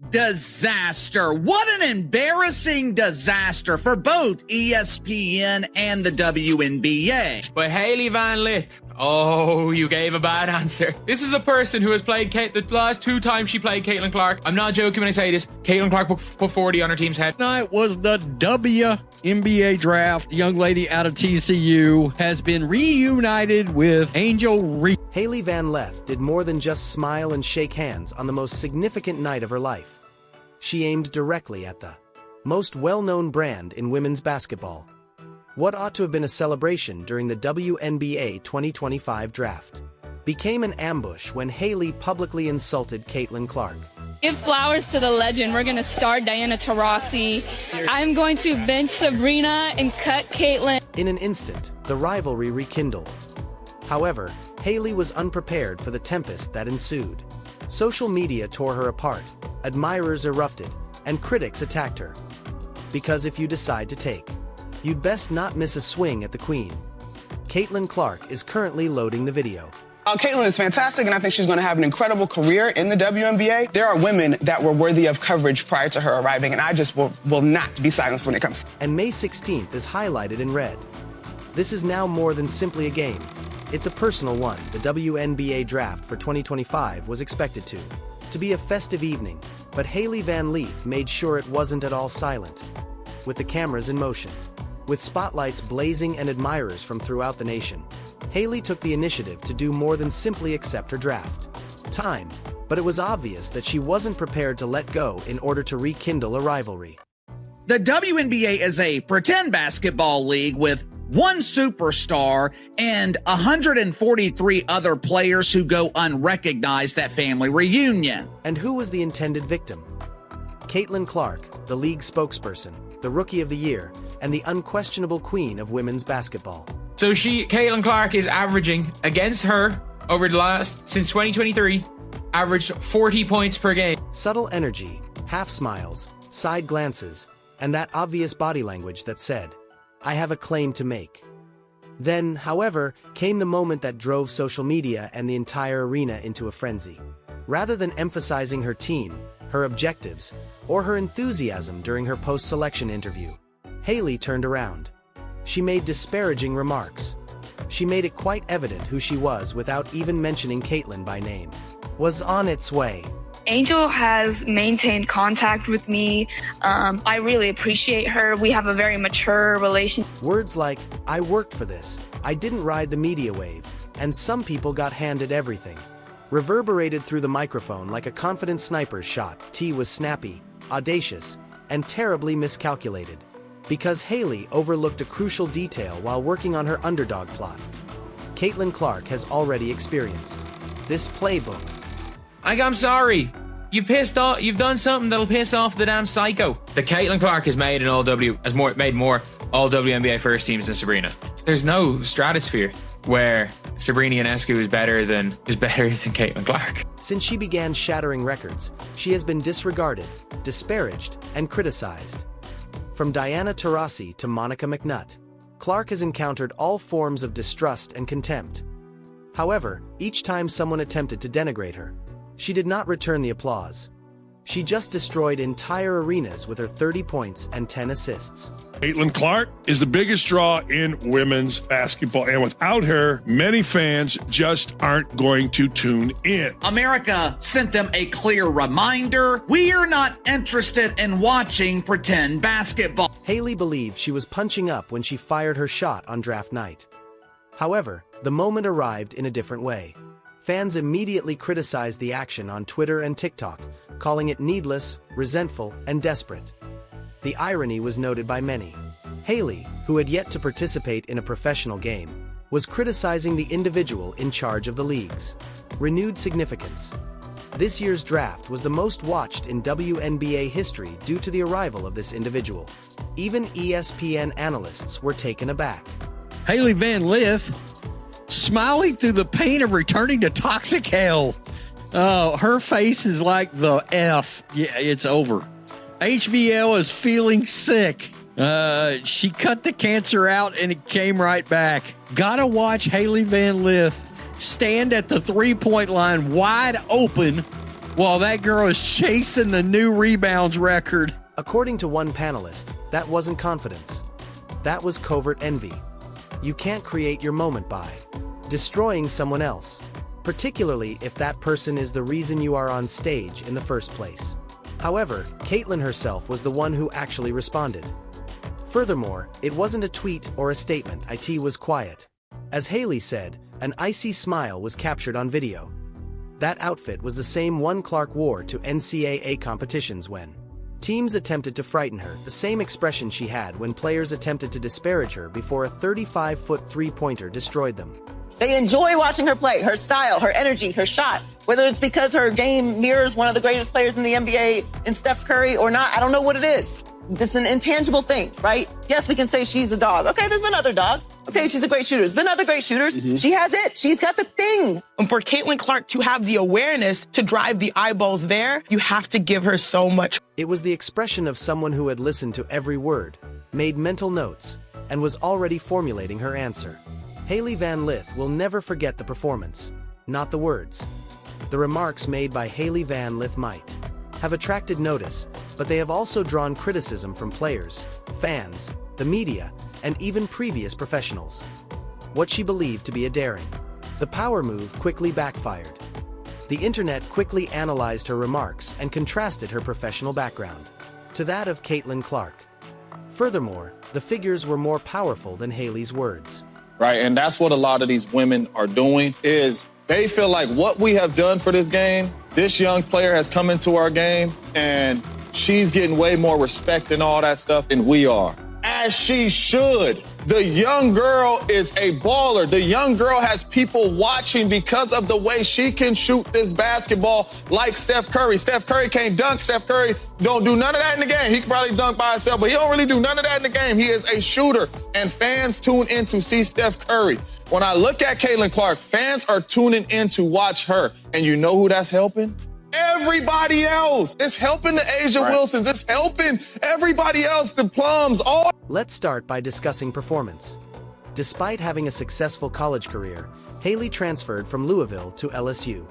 disaster. What an embarrassing disaster for both ESPN and the WNBA. But Hailey Van Lith, oh, you gave a bad answer. This is a person who has played the last 2 times she played Caitlin Clark. I'm not joking when I say this. Caitlin Clark put 40 on her team's head. Tonight was the WNBA Draft. The young lady out of TCU has been reunited with Angel Reese. Hailey Van Lith did more than just smile and shake hands on the most significant night of her life. She aimed directly at the most well-known brand in women's basketball. What ought to have been a celebration during the WNBA 2025 draft became an ambush when Hailey publicly insulted Caitlin Clark. Give flowers to the legend. We're going to start Diana Taurasi. I'm going to bench Sabrina and cut Caitlin. In an instant, the rivalry rekindled. However, Hailey was unprepared for the tempest that ensued. Social media tore her apart, admirers erupted, and critics attacked her. Because if you decide to take, you'd best not miss a swing at the queen. Caitlin Clark is currently loading the video. Caitlin is fantastic, and I think she's going to have an incredible career in the WNBA. There are women that were worthy of coverage prior to her arriving, and I just will not be silenced when it comes. And May 16th is highlighted in red. This is now more than simply a game. It's a personal one. The WNBA Draft for 2025 was expected to be a festive evening, but Hailey Van Lith made sure it wasn't at all silent. With the cameras in motion, with spotlights blazing and admirers from throughout the nation, Hailey took the initiative to do more than simply accept her draft time, but it was obvious that she wasn't prepared to let go in order to rekindle a rivalry. The WNBA is a pretend basketball league with one superstar and 143 other players who go unrecognized at family reunion. And who was the intended victim? Caitlin Clark, the league spokesperson, the Rookie of the Year, and the unquestionable queen of women's basketball. So Caitlin Clark is averaging against her over the since 2023, averaged 40 points per game. Subtle energy, half smiles, side glances, and that obvious body language that said, I have a claim to make. Then, however, came the moment that drove social media and the entire arena into a frenzy. Rather than emphasizing her team, her objectives, or her enthusiasm during her post-selection interview, Hailey turned around. She made disparaging remarks. She made it quite evident who she was without even mentioning Caitlin by name. Was on its way. Angel has maintained contact with me. I really appreciate her. We have a very mature relationship. Words like, I worked for this, I didn't ride the media wave, and some people got handed everything, reverberated through the microphone like a confident sniper's shot. T was snappy, audacious, and terribly miscalculated, because Hailey overlooked a crucial detail while working on her underdog plot. Caitlin Clark has already experienced this playbook. I'm sorry. You've done something that'll piss off the damn psycho. The Caitlin Clark has made made more all WNBA first teams than Sabrina. There's no stratosphere where Sabrina Ionescu is better than Caitlin Clark. Since she began shattering records, she has been disregarded, disparaged, and criticized. From Diana Taurasi to Monica McNutt, Clark has encountered all forms of distrust and contempt. However, each time someone attempted to denigrate her, she did not return the applause. She just destroyed entire arenas with her 30 points and 10 assists. Caitlin Clark is the biggest draw in women's basketball, and without her, many fans just aren't going to tune in. America sent them a clear reminder. We are not interested in watching pretend basketball. Hailey believed she was punching up when she fired her shot on draft night. However, the moment arrived in a different way. Fans immediately criticized the action on Twitter and TikTok, calling it needless, resentful, and desperate. The irony was noted by many. Hailey, who had yet to participate in a professional game, was criticizing the individual in charge of the league's renewed significance. This year's draft was the most watched in WNBA history due to the arrival of this individual. Even ESPN analysts were taken aback. Hailey Van Lith, smiling through the pain of returning to toxic hell. Oh, her face is like the F. Yeah, it's over. HVL is feeling sick. She cut the cancer out and it came right back. Gotta watch Hailey Van Lith stand at the three-point line wide open while that girl is chasing the new rebounds record. According to one panelist, that wasn't confidence. That was covert envy. You can't create your moment by destroying someone else, particularly if that person is the reason you are on stage in the first place. However, Caitlyn herself was the one who actually responded. Furthermore, it wasn't a tweet or a statement. It was quiet. As Hailey said, an icy smile was captured on video. That outfit was the same one Clark wore to NCAA competitions when teams attempted to frighten her, the same expression she had when players attempted to disparage her before a 35-foot three-pointer destroyed them. They enjoy watching her play, her style, her energy, her shot. Whether it's because her game mirrors one of the greatest players in the NBA in Steph Curry or not, I don't know what it is. It's an intangible thing, right? Yes, we can say she's a dog. Okay, there's been other dogs. Okay, she's a great shooter. There's been other great shooters. She has it. She's got the thing. And for Caitlin Clark to have the awareness to drive the eyeballs there, you have to give her so much. It was the expression of someone who had listened to every word, made mental notes, and was already formulating her answer. Hailey Van Lith will never forget the performance, not the words. The remarks made by Hailey Van Lith might have attracted notice, but they have also drawn criticism from players, fans, the media, and even previous professionals. What she believed to be a daring, the power move quickly backfired. The internet quickly analyzed her remarks and contrasted her professional background to that of Caitlin Clark. Furthermore, the figures were more powerful than Hailey's words. Right, and that's what a lot of these women are doing, is they feel like what we have done for this game, this young player has come into our game, and she's getting way more respect and all that stuff than we are. As she should. The young girl is a baller. The young girl has people watching because of the way she can shoot this basketball like Steph Curry. Steph Curry can't dunk. Steph Curry don't do none of that in the game. He can probably dunk by himself, but he don't really do none of that in the game. He is a shooter, and fans tune in to see Steph Curry. When I look at Caitlin Clark, fans are tuning in to watch her. And you know who that's helping? Everybody else. It's helping the Asia Wilsons. It's helping everybody else, the Plums, all. Let's start by discussing performance. Despite having a successful college career, Hailey transferred from Louisville to LSU.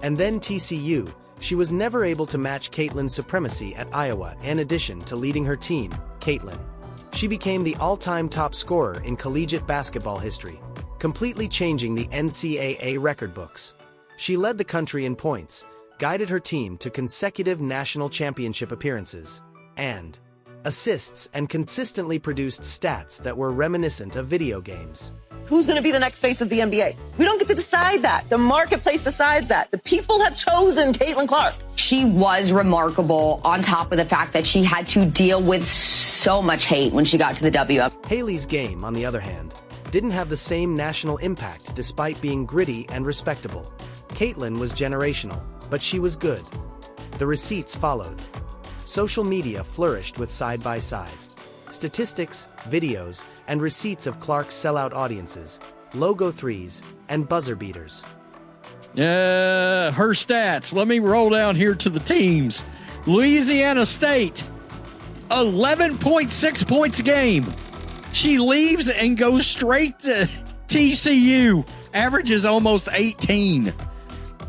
And then TCU. She was never able to match Caitlin's supremacy at Iowa. In addition to leading her team, Caitlin, she became the all-time top scorer in collegiate basketball history, completely changing the NCAA record books. She led the country in points, guided her team to consecutive national championship appearances, and assists, and consistently produced stats that were reminiscent of video games. Who's going to be the next face of the NBA? We don't get to decide that. The marketplace decides that. The people have chosen Caitlin Clark. She was remarkable, on top of the fact that she had to deal with so much hate when she got to the W. Hailey's game, on the other hand, didn't have the same national impact despite being gritty and respectable. Caitlin was generational, but she was good. The receipts followed. Social media flourished with side-by-side statistics, videos, and receipts of Clark's sellout audiences, logo threes, and buzzer beaters. Her stats. Let me roll down here to the teams. Louisiana State, 11.6 points a game. She leaves and goes straight to TCU, averages almost 18.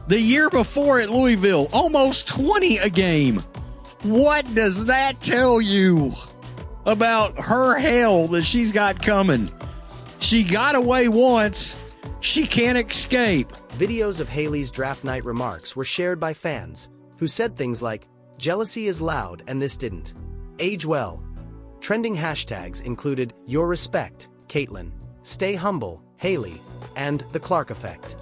The year before at Louisville, almost 20 a game. What does that tell you about her hell that she's got coming? She got away once. She can't escape. Videos of Hailey's draft night remarks were shared by fans, who said things like, "Jealousy is loud and this didn't age well." Trending hashtags included "Your Respect, Caitlin," "Stay Humble, Hailey," and "The Clark Effect."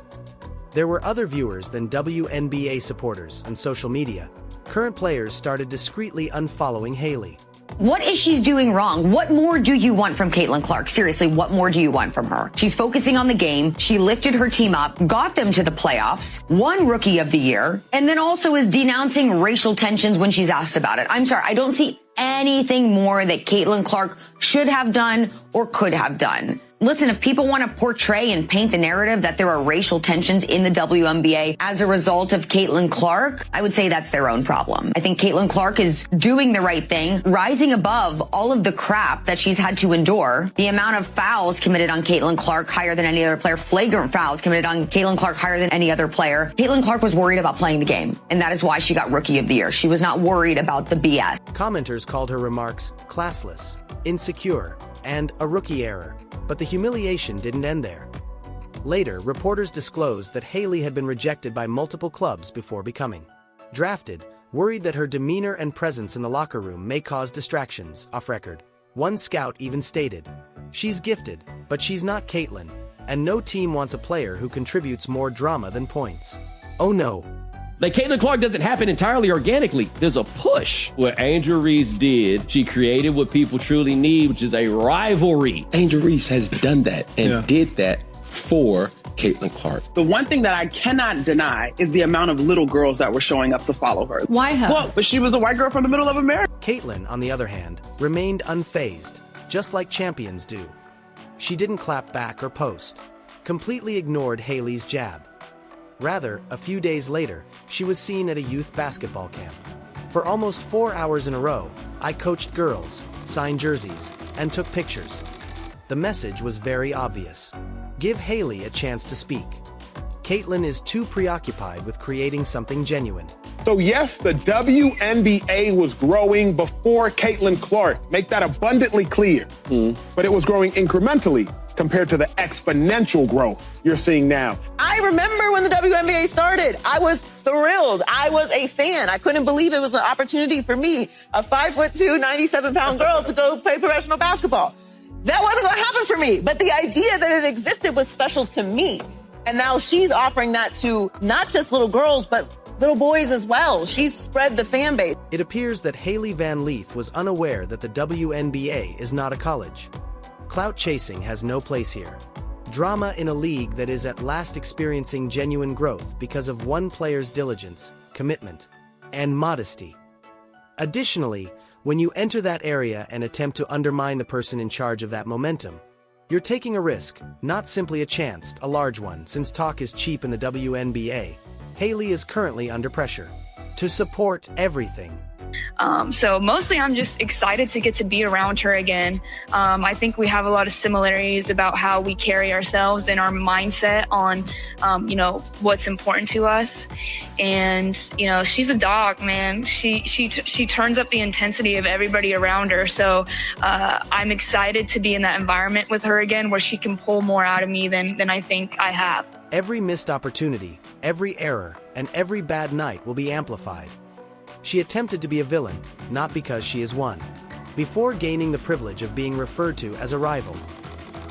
There were other viewers than WNBA supporters on social media. Current players started discreetly unfollowing Hailey. What is she doing wrong? What more do you want from Caitlin Clark? Seriously, what more do you want from her? She's focusing on the game. She lifted her team up, got them to the playoffs, won Rookie of the Year, and then also is denouncing racial tensions when she's asked about it. I'm sorry, I don't see anything more that Caitlin Clark should have done or could have done. Listen, if people want to portray and paint the narrative that there are racial tensions in the WNBA as a result of Caitlin Clark, I would say that's their own problem. I think Caitlin Clark is doing the right thing, rising above all of the crap that she's had to endure. The amount of fouls committed on Caitlin Clark higher than any other player, flagrant fouls committed on Caitlin Clark higher than any other player. Caitlin Clark was worried about playing the game, and that is why she got Rookie of the Year. She was not worried about the BS. Commenters called her remarks classless, insecure, and a rookie error, but the humiliation didn't end there. Later, reporters disclosed that Hailey had been rejected by multiple clubs before becoming drafted, worried that her demeanor and presence in the locker room may cause distractions. Off record, one scout even stated, "She's gifted, but she's not Caitlin, and no team wants a player who contributes more drama than points." Oh no. Like, Caitlin Clark doesn't happen entirely organically. There's a push. What Angel Reese did, she created what people truly need, which is a rivalry. Angel Reese has done that and did that for Caitlin Clark. The one thing that I cannot deny is the amount of little girls that were showing up to follow her. Why her? Well, but she was a white girl from the middle of America. Caitlin, on the other hand, remained unfazed, just like champions do. She didn't clap back or post, completely ignored Hailey's jab. Rather, a few days later, she was seen at a youth basketball camp. For almost 4 hours in a row, I coached girls, signed jerseys, and took pictures. The message was very obvious. Give Hailey a chance to speak. Caitlin is too preoccupied with creating something genuine. So yes, the WNBA was growing before Caitlin Clark. Make that abundantly clear. But it was growing incrementally compared to the exponential growth you're seeing now. I remember when the WNBA started. I was thrilled. I was a fan. I couldn't believe it was an opportunity for me, a 5'2", 97-pound girl, to go play professional basketball. That wasn't going to happen for me. But the idea that it existed was special to me. And now she's offering that to not just little girls, but little boys as well. She's spread the fan base. It appears that Hailey Van Lith was unaware that the WNBA is not a college. Clout chasing has no place here. Drama in a league that is at last experiencing genuine growth because of one player's diligence, commitment, and modesty. Additionally, when you enter that area and attempt to undermine the person in charge of that momentum, you're taking a risk, not simply a chance, a large one. Since talk is cheap in the WNBA, Hailey is currently under pressure to support everything. So mostly I'm just excited to get to be around her again. I think we have a lot of similarities about how we carry ourselves and our mindset on, what's important to us. And, she's a dog, man. She turns up the intensity of everybody around her. So I'm excited to be in that environment with her again where she can pull more out of me than I think I have. Every missed opportunity, every error, and every bad night will be amplified. She attempted to be a villain, not because she is one, before gaining the privilege of being referred to as a rival.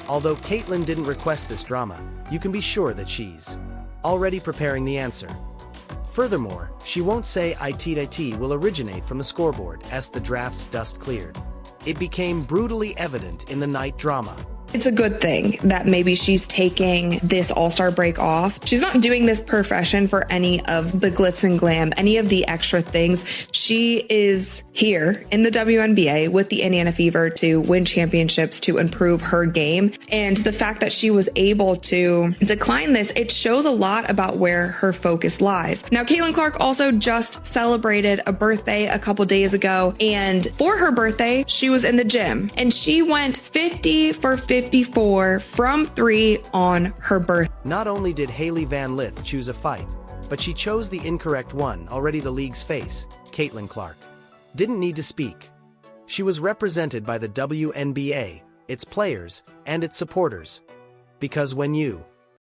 Although Caitlin didn't request this drama, you can be sure that she's already preparing the answer. Furthermore, she won't say it will originate from the scoreboard as the draft's dust cleared. It became brutally evident in the night drama. It's a good thing that maybe she's taking this all-star break off. She's not doing this profession for any of the glitz and glam, any of the extra things. She is here in the WNBA with the Indiana Fever to win championships, to improve her game. And the fact that she was able to decline this, it shows a lot about where her focus lies. Now, Caitlin Clark also just celebrated a birthday a couple days ago. And for her birthday, she was in the gym and she went 50 for 54 from 3 on her birthday. Not only did Hailey Van Lith choose a fight, but she chose the incorrect one, already the league's face, Caitlin Clark. Didn't need to speak. She was represented by the WNBA, its players, and its supporters. Because when you